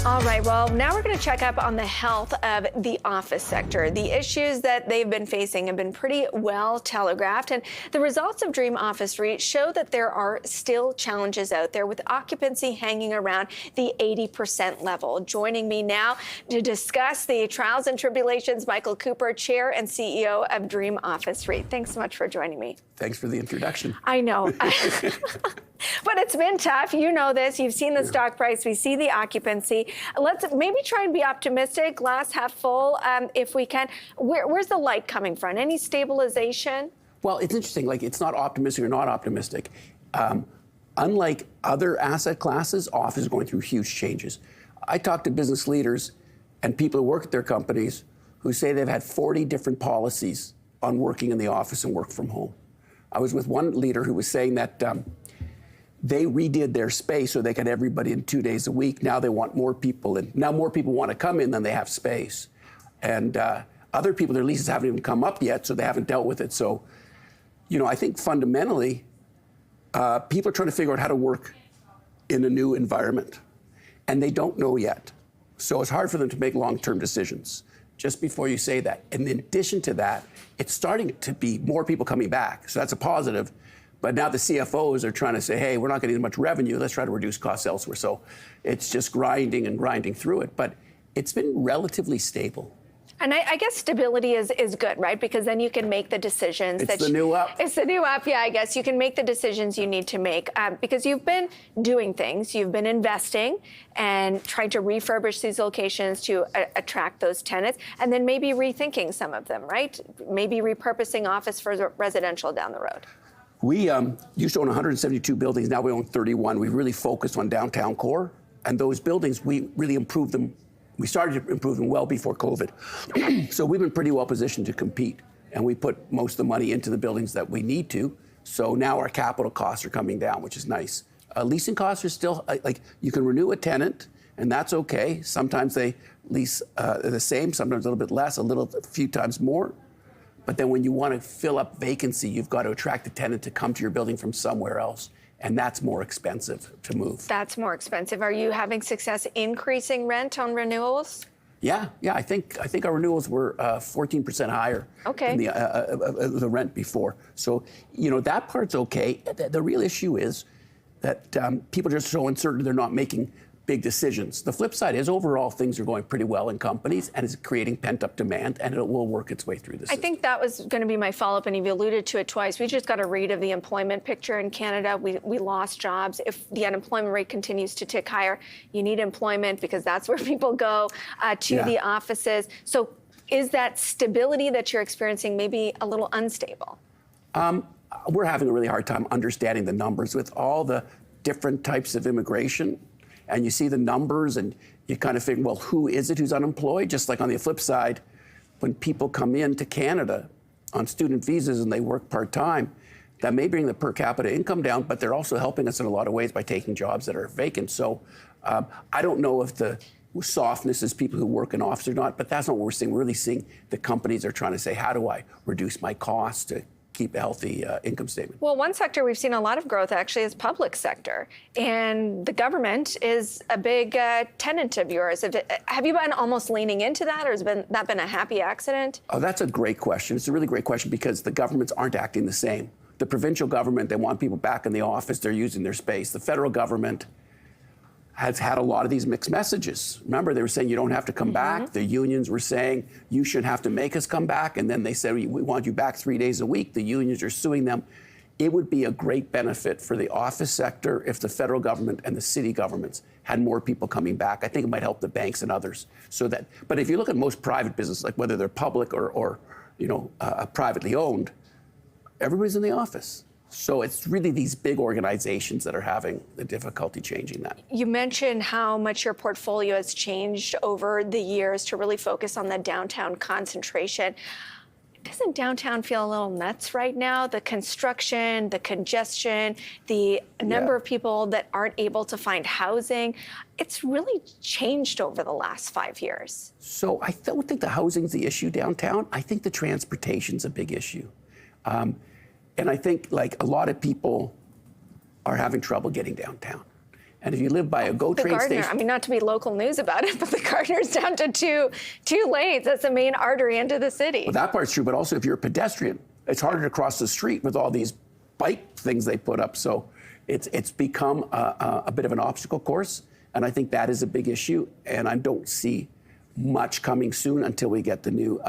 All right, well, now we're going to check up on the health of the office sector. The issues that they've been facing have been pretty well telegraphed, and the results of Dream Office REIT show that there are still challenges out there with occupancy hanging around the 80% level. Joining me now to discuss the trials and tribulations, Michael Cooper, Chair and CEO of Dream Office REIT. Thanks so much for joining me. Thanks for the introduction. I know. But it's been tough. You know this. You've seen the stock price. We see the occupancy. Let's maybe try and be optimistic, glass half full, if we can. Where's the light coming from? Any stabilization? Well, it's interesting. Like, it's not optimistic or not optimistic. Unlike other asset classes, office is going through huge changes. I talk to business leaders and people who work at their companies who say they've had 40 different policies on working in the office and work from home. I was with one leader who was saying that they redid their space so they could have everybody in 2 days a week. Now they want more people in. Now more people want to come in than they have space. And other people, their leases haven't even come up yet, so they haven't dealt with it. So, you know, I think fundamentally, people are trying to figure out how to work in a new environment. And they don't know yet. So it's hard for them to make long-term decisions. Just before you say that, in addition to that, it's starting to be more people coming back. So that's a positive. But now the CFOs are trying to say, hey, we're not getting as much revenue. Let's try to reduce costs elsewhere. So it's just grinding and grinding through it. But it's been relatively stable. And I guess stability is good, right? Because then you can make the decisions. It's the new up. It's the new up, yeah, I guess. You can make the decisions you need to make because you've been doing things. You've been investing and trying to refurbish these locations to attract those tenants and then maybe rethinking some of them, right? Maybe repurposing office for residential down the road. We used to own 172 buildings. Now we own 31. We really focused on downtown core. And those buildings, we really improved them. We started to improve them well before COVID. So we've been pretty well positioned to compete. And we put most of the money into the buildings that we need to. So now our capital costs are coming down, which is nice. Leasing costs are still, like, you can renew a tenant, and that's okay. Sometimes they lease the same, sometimes a little bit less, a few times more. But then when you want to fill up vacancy, you've got to attract a tenant to come to your building from somewhere else. And that's more expensive to move. That's more expensive. Are you having success increasing rent on renewals? Yeah. I think our renewals were 14% higher than the rent before. So, you know, that part's okay. The real issue is that people are just so uncertain they're not making big decisions. The flip side is overall things are going pretty well in companies and it's creating pent-up demand and it will work its way through the system. I think that was going to be my follow-up, and you've alluded to it twice. We just got a read of the employment picture in Canada. We lost jobs. If the unemployment rate continues to tick higher, you need employment because that's where people go to the offices. So is that stability that you're experiencing maybe a little unstable? We're having a really hard time understanding the numbers with all the different types of immigration. And you see the numbers and you kind of figure, well, who is it who's unemployed? Just like on the flip side, when people come into Canada on student visas and they work part-time, that may bring the per capita income down, but they're also helping us in a lot of ways by taking jobs that are vacant. So I don't know if the softness is people who work in office or not, but that's not what we're seeing. We're really seeing the companies are trying to say, how do I reduce my costs to keep a healthy income statement? Well, one sector we've seen a lot of growth actually is public sector, and the government is a big tenant of yours. Have you been almost leaning into that, or has that been a happy accident? Oh, that's a great question. It's a really great question because the governments aren't acting the same. The provincial government, they want people back in the office, they're using their space. The federal government has had a lot of these mixed messages. Remember, they were saying you don't have to come back. The unions were saying you shouldn't have to make us come back. And then they said, we want you back 3 days a week. The unions are suing them. It would be a great benefit for the office sector if the federal government and the city governments had more people coming back. I think it might help the banks and others. But if you look at most private businesses, like whether they're public or privately owned, everybody's in the office. So it's really these big organizations that are having the difficulty changing that. You mentioned how much your portfolio has changed over the years to really focus on the downtown concentration. Doesn't downtown feel a little nuts right now? The construction, the congestion, the number of people that aren't able to find housing. It's really changed over the last 5 years. So I don't think the housing's the issue downtown. I think the transportation's a big issue. And I think, like, a lot of people are having trouble getting downtown. And if you live by a GO train Gardner, station, I mean, not to be local news about it, but the Gardner's down to two lanes. That's the main artery into the city. well, that part's true. But also, if you're a pedestrian, it's harder to cross the street with all these bike things they put up. So it's become a bit of an obstacle course, and I think that is a big issue. And I don't see much coming soon until we get the new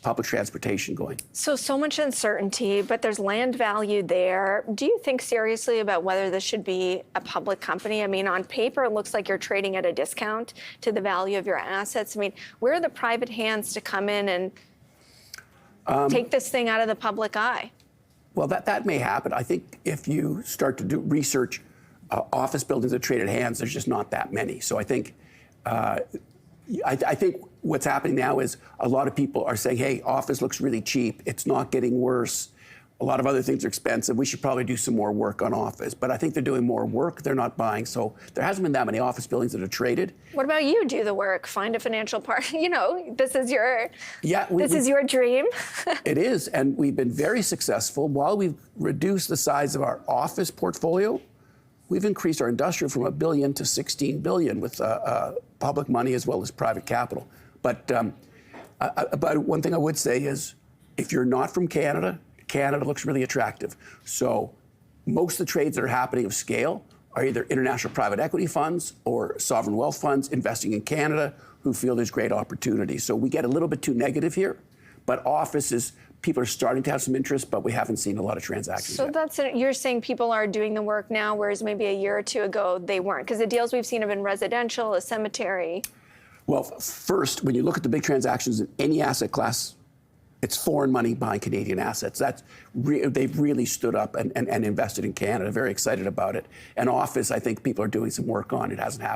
public transportation going. So much uncertainty, but there's land value there. Do you think seriously about whether this should be a public company? I mean, on paper, it looks like you're trading at a discount to the value of your assets. I mean, where are the private hands to come in and take this thing out of the public eye? Well, that may happen. I think if you start to do research, office buildings that trade at hands, there's just not that many. So I think what's happening now is a lot of people are saying, hey, office looks really cheap. It's not getting worse. A lot of other things are expensive. We should probably do some more work on office. But I think they're doing more work. They're not buying. So there hasn't been that many office buildings that are traded. What about you? Do the work, find a financial partner. You know, this is your is your dream. It is. And we've been very successful. While we've reduced the size of our office portfolio, we've increased our industrial from $1 billion to $16 billion with public money as well as private capital. But one thing I would say is, if you're not from Canada, Canada looks really attractive. So most of the trades that are happening of scale are either international private equity funds or sovereign wealth funds investing in Canada who feel there's great opportunity. So we get a little bit too negative here, but offices, people are starting to have some interest, but we haven't seen a lot of transactions So yet. you're saying people are doing the work now, whereas maybe a year or two ago they weren't, because the deals we've seen have been residential, a cemetery. Well, first, when you look at the big transactions in any asset class, it's foreign money buying Canadian assets. They've really stood up and invested in Canada. Very excited about it. And office, I think people are doing some work on. It hasn't happened.